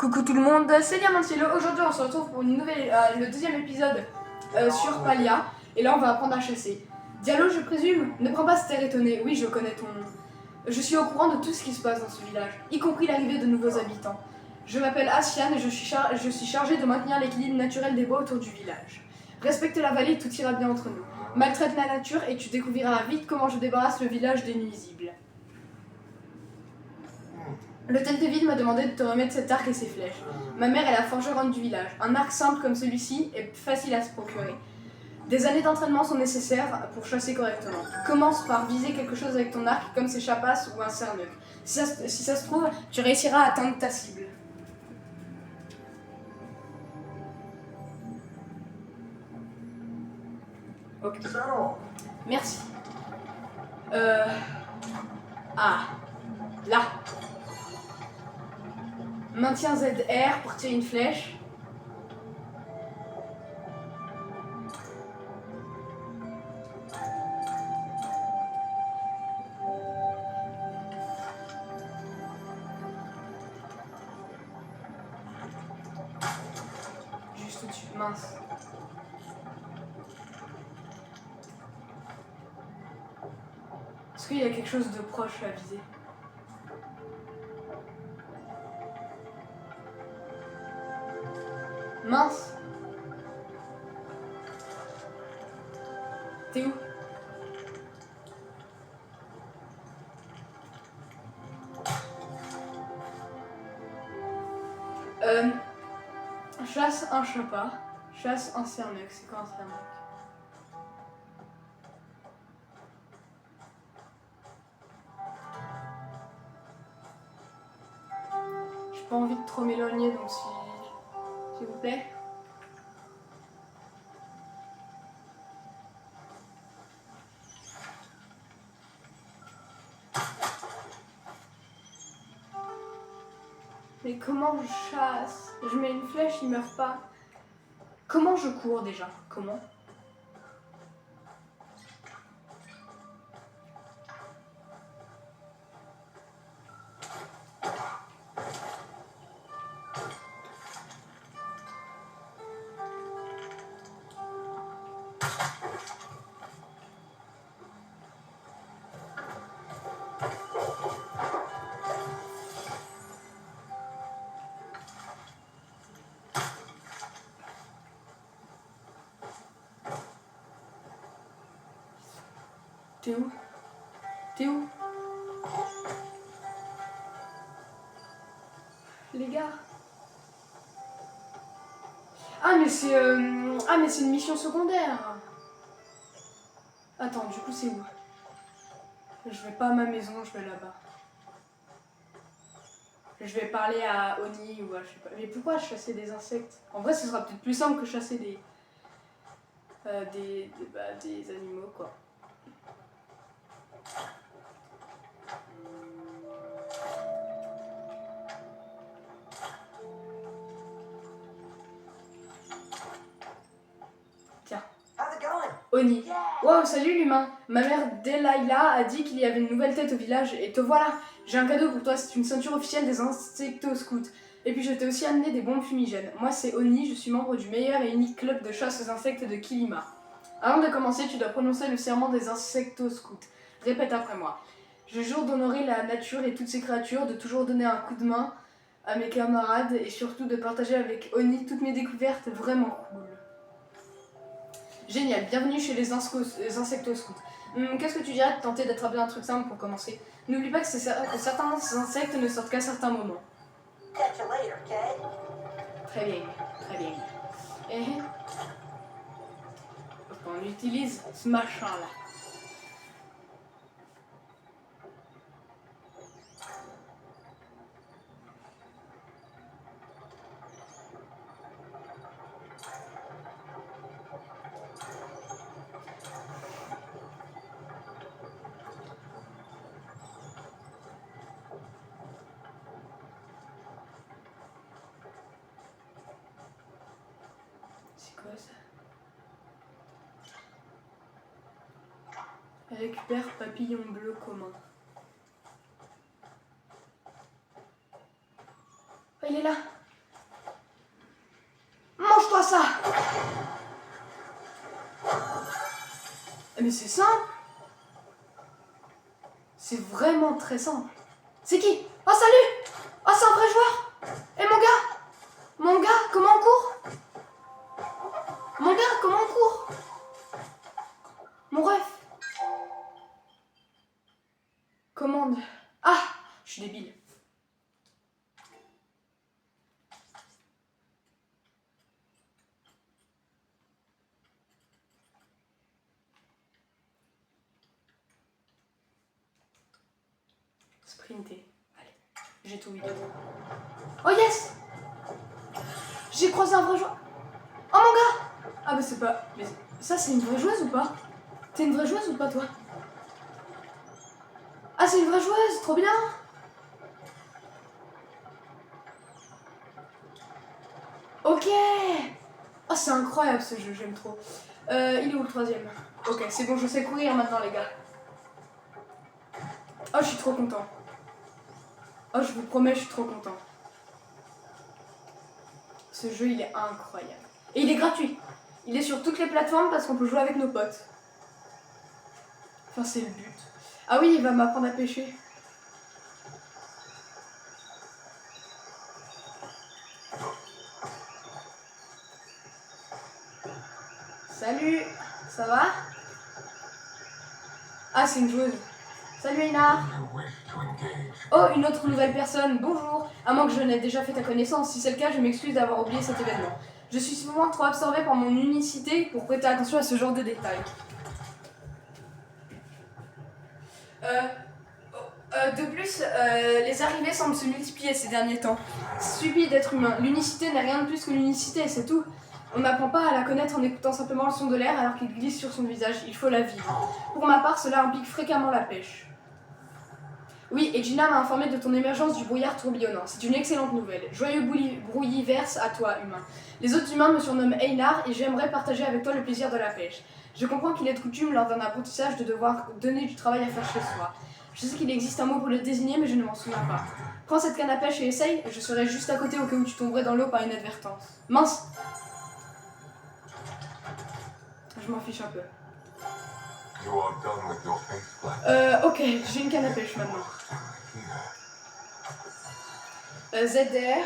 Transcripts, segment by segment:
Coucou tout le monde, c'est Diamantilo. Aujourd'hui on se retrouve pour le deuxième épisode sur Palia. Et là on va apprendre à chasser. Diallo, je présume, ne prends pas cet air étonné. Oui, je connais ton nom. Je suis au courant de tout ce qui se passe dans ce village, y compris l'arrivée de nouveaux habitants. Je m'appelle Asian et je suis chargé de maintenir l'équilibre naturel des bois autour du village. Respecte la vallée, tout ira bien entre nous. Maltraite la nature et tu découvriras vite comment je débarrasse le village des nuisibles. Le tel de ville m'a demandé de te remettre cet arc et ses flèches. Ma mère est la forgeronne du village. Un arc simple comme celui-ci est facile à se procurer. Des années d'entraînement sont nécessaires pour chasser correctement. Commence par viser quelque chose avec ton arc comme ses chapasses ou un cerneuc. Si ça se trouve, tu réussiras à atteindre ta cible. Ok. Merci. Ah. Là. Maintiens ZR pour tirer une flèche. Juste au-dessus. Mince. Est-ce qu'il y a quelque chose de proche à viser? Mince. T'es où? Chasse un chapat. Chasse un cerneuc. C'est quoi un cerneuc? J'ai pas envie de trop m'éloigner, donc s'il vous plaît. Mais comment je chasse? Je mets une flèche, il meurt pas. Comment je cours déjà? Comment? T'es où? T'es où? Les gars. Ah mais c'est une mission secondaire. Attends, du coup c'est où? Je vais pas à ma maison, je vais là-bas. Je vais parler à Oni ou à je sais pas. Mais pourquoi chasser des insectes? En vrai ce sera peut-être plus simple que chasser des animaux quoi. Tiens. Oni. Wow, salut l'humain. Ma mère Delilah a dit qu'il y avait une nouvelle tête au village et te voilà. J'ai un cadeau pour toi, c'est une ceinture officielle des insecto-scouts. Et puis je t'ai aussi amené des bombes fumigènes. Moi c'est Oni, je suis membre du meilleur et unique club de chasse aux insectes de Kilima. Avant de commencer, tu dois prononcer le serment des insecto-scouts. Répète après moi. Je jure d'honorer la nature et toutes ses créatures, de toujours donner un coup de main à mes camarades et surtout de partager avec Oni toutes mes découvertes vraiment cool. Génial, bienvenue chez les insecto-scouts. Qu'est-ce que tu dirais de tenter d'attraper un truc simple pour commencer? N'oublie pas que certains insectes ne sortent qu'à certains moments. Très bien, très bien. Et on utilise ce machin là. C'est quoi ça? Récupère papillon bleu commun. Oh, il est là. ça? Mais c'est simple. C'est vraiment très simple. C'est qui? Oh salut! Oh c'est un vrai joueur! Et mon gars? Mon gars, comment on court? Mon gars, comment on court? Mon ref. Commande. Ah! Je suis débile. Sprinter. Allez, j'ai tout mis dedans. Oh yes! J'ai croisé un vrai joueur. Oh mon gars! Ah bah c'est pas... Mais ça c'est une vraie joueuse ou pas? T'es une vraie joueuse ou pas toi? Ah c'est une vraie joueuse, trop bien! Ok! Oh c'est incroyable ce jeu, j'aime trop. Il est où le troisième? Ok, c'est bon, je sais courir maintenant les gars. Oh je suis trop content. Oh je vous promets, je suis trop content. Ce jeu il est incroyable. Et il est gratuit. Il est sur toutes les plateformes parce qu'on peut jouer avec nos potes. Enfin c'est le but. Ah oui, il va m'apprendre à pêcher. Salut, ça va? Ah c'est une joueuse. Salut Einar. Oh, une autre nouvelle personne, bonjour. À moins que je n'ai déjà fait ta connaissance, si c'est le cas, je m'excuse d'avoir oublié cet événement. Je suis souvent trop absorbée par mon unicité pour prêter attention à ce genre de détails. De plus, les arrivées semblent se multiplier ces derniers temps. Stupide d'être humain. L'unicité n'est rien de plus que l'unicité, c'est tout. On n'apprend pas à la connaître en écoutant simplement le son de l'air alors qu'il glisse sur son visage. Il faut la vivre. Pour ma part, cela implique fréquemment la pêche. Oui, et Gina m'a informé de ton émergence du brouillard tourbillonnant. C'est une excellente nouvelle. Joyeux brouilliverse à toi, humain. Les autres humains me surnomment Einar et j'aimerais partager avec toi le plaisir de la pêche. Je comprends qu'il est de coutume lors d'un apprentissage de devoir donner du travail à faire chez soi. Je sais qu'il existe un mot pour le désigner, mais je ne m'en souviens pas. Prends cette canne à pêche et essaye, je serai juste à côté au cas où tu tomberais dans l'eau par inadvertance. Mince! Je m'en fiche un peu. Ok, j'ai une canne à pêche maintenant. ZR.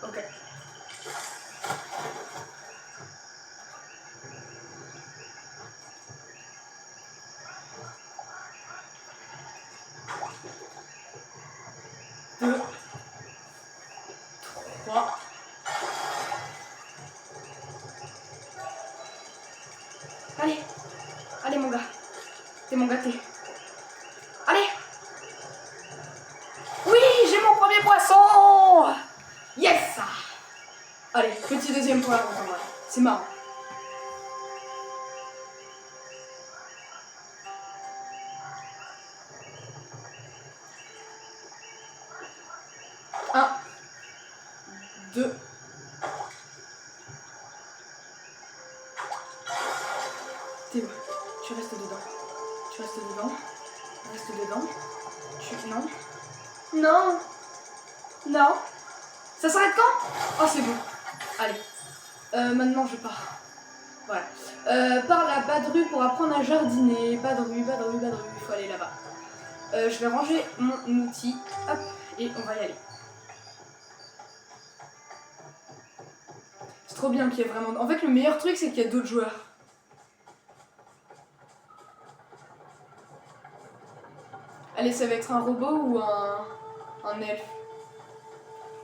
Ok. Deux. 3. Allez. Allez mon gars. T'es mon gâté. Allez. Oui, j'ai mon premier poisson. Yes. Allez, petit deuxième pour la route en vrai. C'est marrant. Un. 2. T'es où? Tu restes dedans. Tu restes dedans. Reste dedans. Tu... Non. Non. Non. Ça s'arrête quand? Oh c'est bon. Allez. Maintenant je pars. Voilà. Par la Badru pour apprendre à jardiner. Badru. Il faut aller là-bas. Je vais ranger mon outil. Hop. Et on va y aller. C'est trop bien qu'il y ait vraiment... En fait le meilleur truc c'est qu'il y a d'autres joueurs. Allez, ça va être un robot ou un elfe?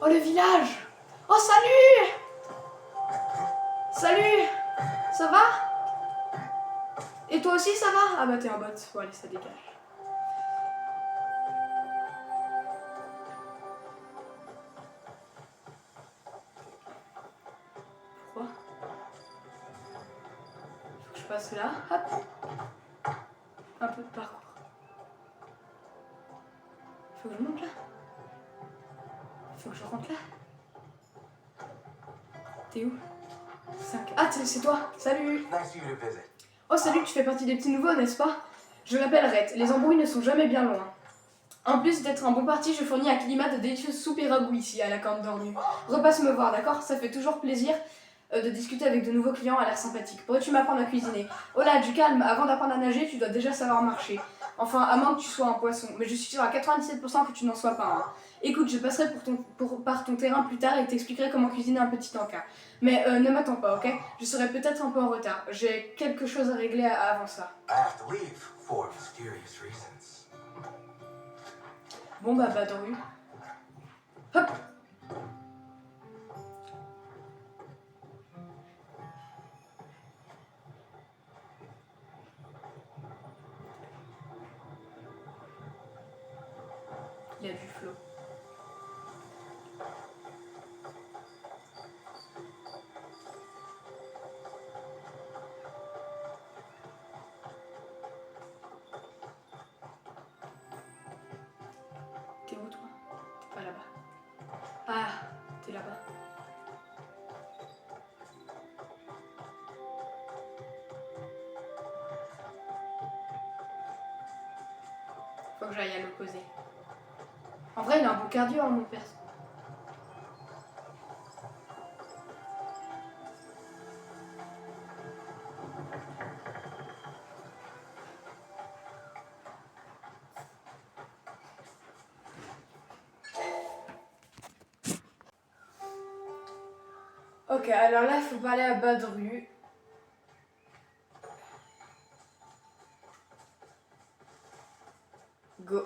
Oh, le village! Oh, salut! Salut! Ça va? Et toi aussi, ça va? Ah bah, t'es un bot. Bon, allez, ça dégage. Pourquoi? Faut que je passe là. Hop. Un peu de parcours. Faut que je monte là. Faut que je rentre là. T'es où? 5. Ah, c'est toi. Salut. Oh, salut, tu fais partie des petits nouveaux, n'est-ce pas? Je m'appelle Rhett, les embrouilles ne sont jamais bien loin. En plus d'être un bon parti, je fournis un climat de délicieuses soupes et ragoûts ici à la Corne d'Ornu. Repasse me voir, d'accord? Ça fait toujours plaisir de discuter avec de nouveaux clients à l'air sympathique. Pourrais-tu m'apprendre à cuisiner? Oh là, du calme, avant d'apprendre à nager, tu dois déjà savoir marcher. Enfin, à moins que tu sois un poisson, mais je suis sûre à 97% que tu n'en sois pas un. Écoute, je passerai par ton terrain plus tard et t'expliquerai comment cuisiner un petit encas. Mais ne m'attends pas, ok? Je serai peut-être un peu en retard. J'ai quelque chose à régler avant ça. Bon bah, Badru. Hop! Il y a du flot. T'es où toi? T'es pas là-bas. Ah, t'es là-bas. Faut que j'aille à l'opposé. En vrai, il a un bon cardio, hein, mon perso. Ok, alors là, il faut parler à Badru. Go.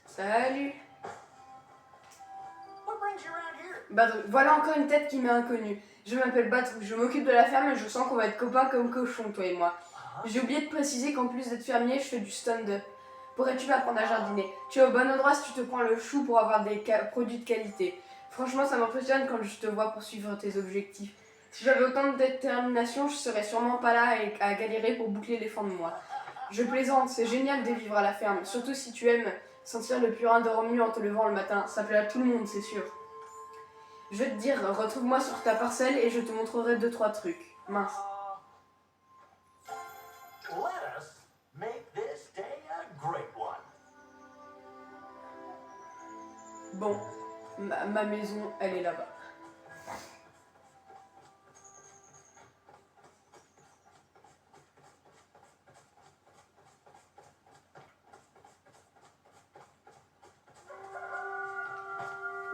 Salut. Badru, voilà encore une tête qui m'est inconnue. Je m'appelle Badru, je m'occupe de la ferme et je sens qu'on va être copains comme cochons, toi et moi. J'ai oublié de préciser qu'en plus d'être fermier, je fais du stand-up. Pourrais-tu m'apprendre à jardiner? Tu es au bon endroit si tu te prends le chou pour avoir des produits de qualité. Franchement, ça m'impressionne quand je te vois poursuivre tes objectifs. Si j'avais autant de détermination, je serais sûrement pas là à galérer pour boucler les fins de mois. Je plaisante, c'est génial de vivre à la ferme, surtout si tu aimes sentir le purin dormi en te levant le matin. Ça plaît à tout le monde, c'est sûr. Je vais te dire, retrouve-moi sur ta parcelle et je te montrerai 2-3 trucs. Mince. Bon, ma maison, elle est là-bas.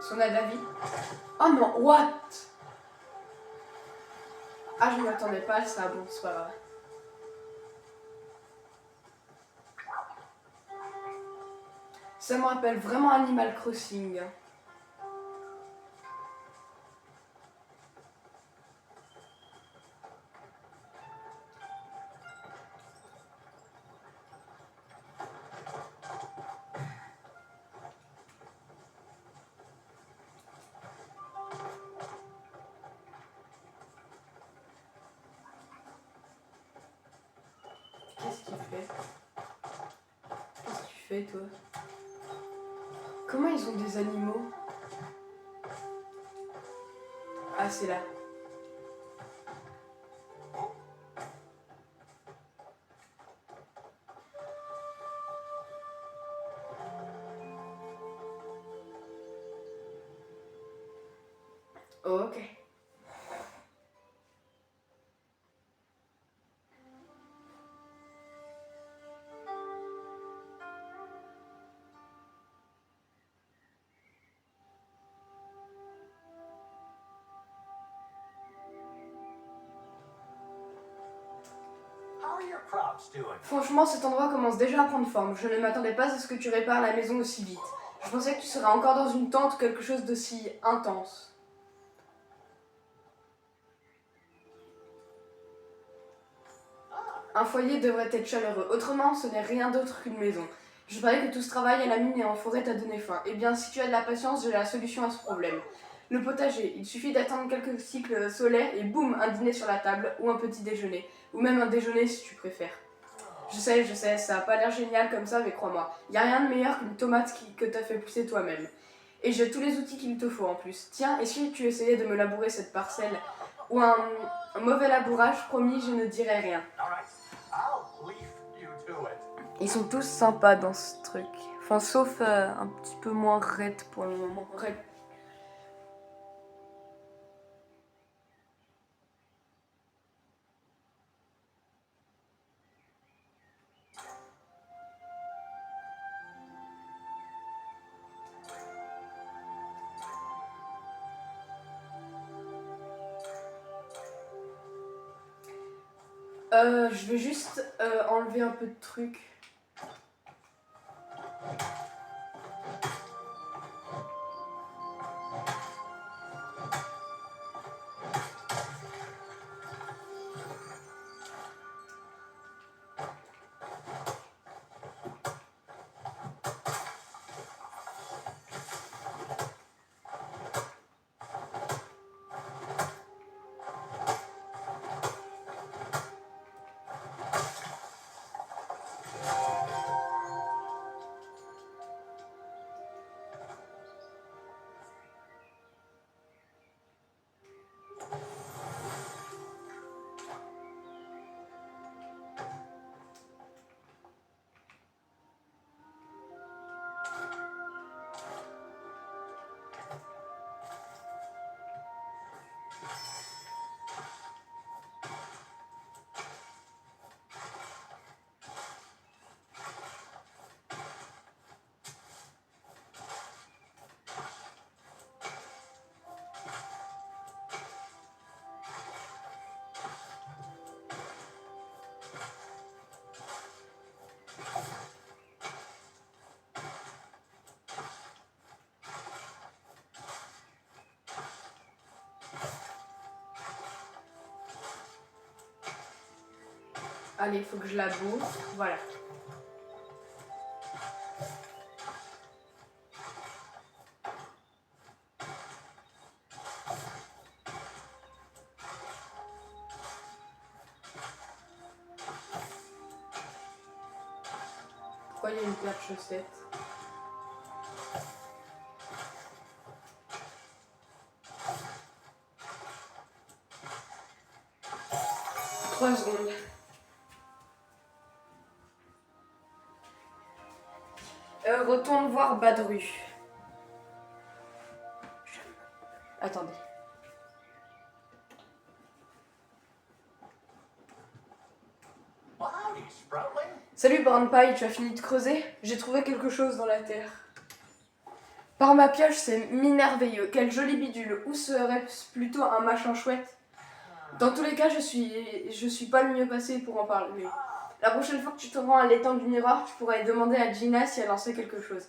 Son a David. Oh non, what? Ah, je m'attendais pas à ça, bon, c'est pas grave. Ça me rappelle vraiment Animal Crossing. Qu'est-ce qu'il fait? Qu'est-ce que tu fais, toi? Comment ils ont des animaux? Ah, c'est là. Ok. Franchement, cet endroit commence déjà à prendre forme. Je ne m'attendais pas à ce que tu répares la maison aussi vite. Je pensais que tu serais encore dans une tente ou quelque chose d'aussi intense. Un foyer devrait être chaleureux. Autrement, ce n'est rien d'autre qu'une maison. Je parie que tout ce travail à la mine et en forêt t'a donné faim. Eh bien, si tu as de la patience, j'ai la solution à ce problème. Le potager. Il suffit d'attendre quelques cycles solaires et boum, un dîner sur la table, ou un petit déjeuner. Ou même un déjeuner si tu préfères. Je sais, ça a pas l'air génial comme ça, mais crois-moi, y a rien de meilleur qu'une tomate que t'as fait pousser toi-même. Et j'ai tous les outils qu'il te faut en plus. Tiens, et si tu essayais de me labourer cette parcelle ou un mauvais labourage, promis, je ne dirai rien. Ils sont tous sympas dans ce truc. Enfin, sauf un petit peu moins Red pour le moment. Red. Je vais juste enlever un peu de trucs. Allez, il faut que je laboure. Voilà. Pourquoi il y a une paire de chaussettes? Trois secondes. Retourne voir Badru. Attendez. Salut Brown Pie, tu as fini de creuser? J'ai trouvé quelque chose dans la terre. Par ma pioche, c'est mi-merveilleux. Quel joli bidule. Où serait-ce plutôt un machin chouette? Dans tous les cas, je suis pas le mieux passé pour en parler. La prochaine fois que tu te rends à l'étang du miroir, tu pourrais demander à Gina si elle en sait quelque chose.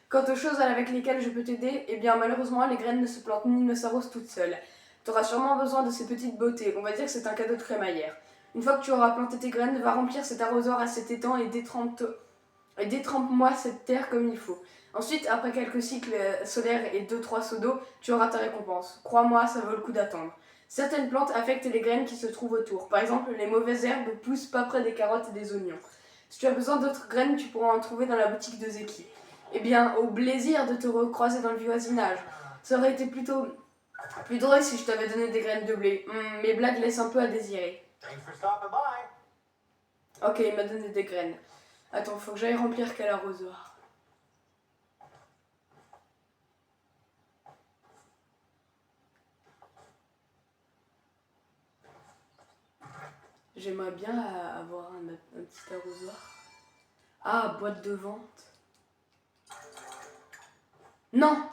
Quant aux choses avec lesquelles je peux t'aider, eh bien malheureusement, les graines ne se plantent ni ne s'arrosent toutes seules. Tu auras sûrement besoin de ces petites beautés. On va dire que c'est un cadeau de crémaillère. Une fois que tu auras planté tes graines, va remplir cet arrosoir à cet étang et détrempe-moi cette terre comme il faut. Ensuite, après quelques cycles solaires et 2-3 seaux d'eau, tu auras ta récompense. Crois-moi, ça vaut le coup d'attendre. Certaines plantes affectent les graines qui se trouvent autour. Par exemple, les mauvaises herbes poussent pas près des carottes et des oignons. Si tu as besoin d'autres graines, tu pourras en trouver dans la boutique de Zeki. Eh bien, au plaisir de te recroiser dans le voisinage. Ça aurait été plutôt plus drôle si je t'avais donné des graines de blé. Mes blagues laissent un peu à désirer. Ok, il m'a donné des graines. Attends, faut que j'aille remplir quel arrosoir. J'aimerais bien avoir un petit arrosoir. Ah, boîte de vente. Non!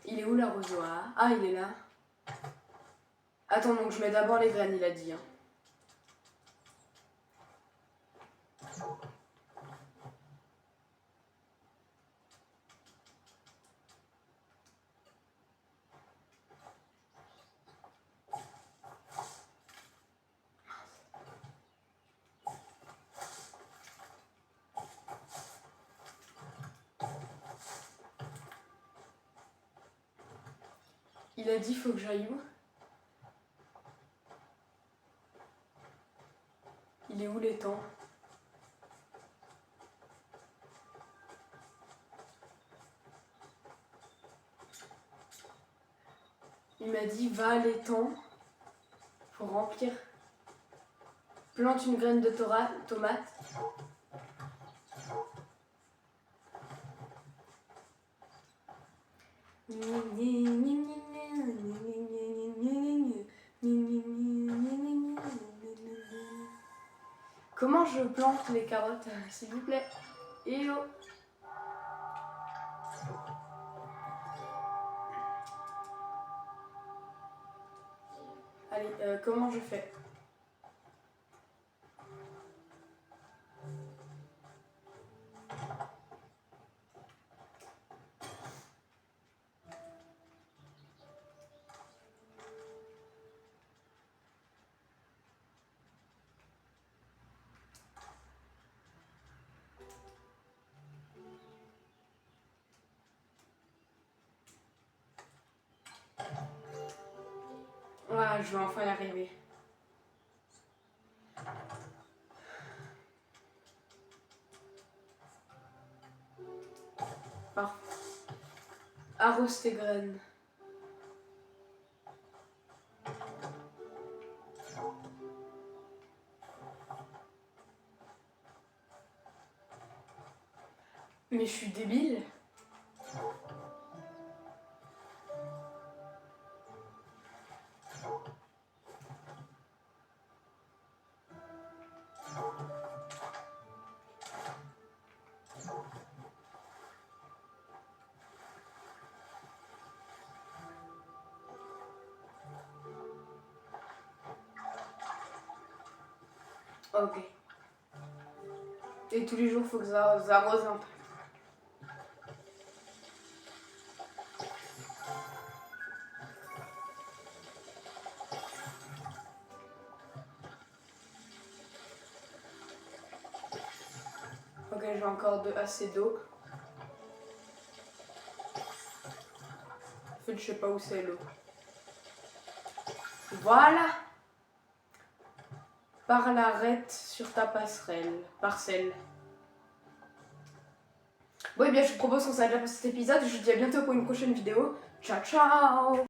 Il est où l'arrosoir? Ah, il est là. Attends, donc je mets d'abord les graines, il a dit. Hein. Il a dit faut que j'aille où? Il est où l'étang? Il m'a dit va à l'étang pour remplir. Plante une graine de tomate. Comment je plante les carottes, s'il vous plaît? Hello. Allez, comment je fais? Ah, je vais enfin y arriver. Parfait. Arrose tes graines. Mais je suis débile. Ok. Et tous les jours, il faut que ça arrose un peu. Ok, j'ai encore assez d'eau. En fait, je sais pas où c'est l'eau. Voilà. Par l'arrête sur ta parcelle. Bon, et bien, je vous propose qu'on s'arrête là pour cet épisode. Je vous dis à bientôt pour une prochaine vidéo. Ciao, ciao!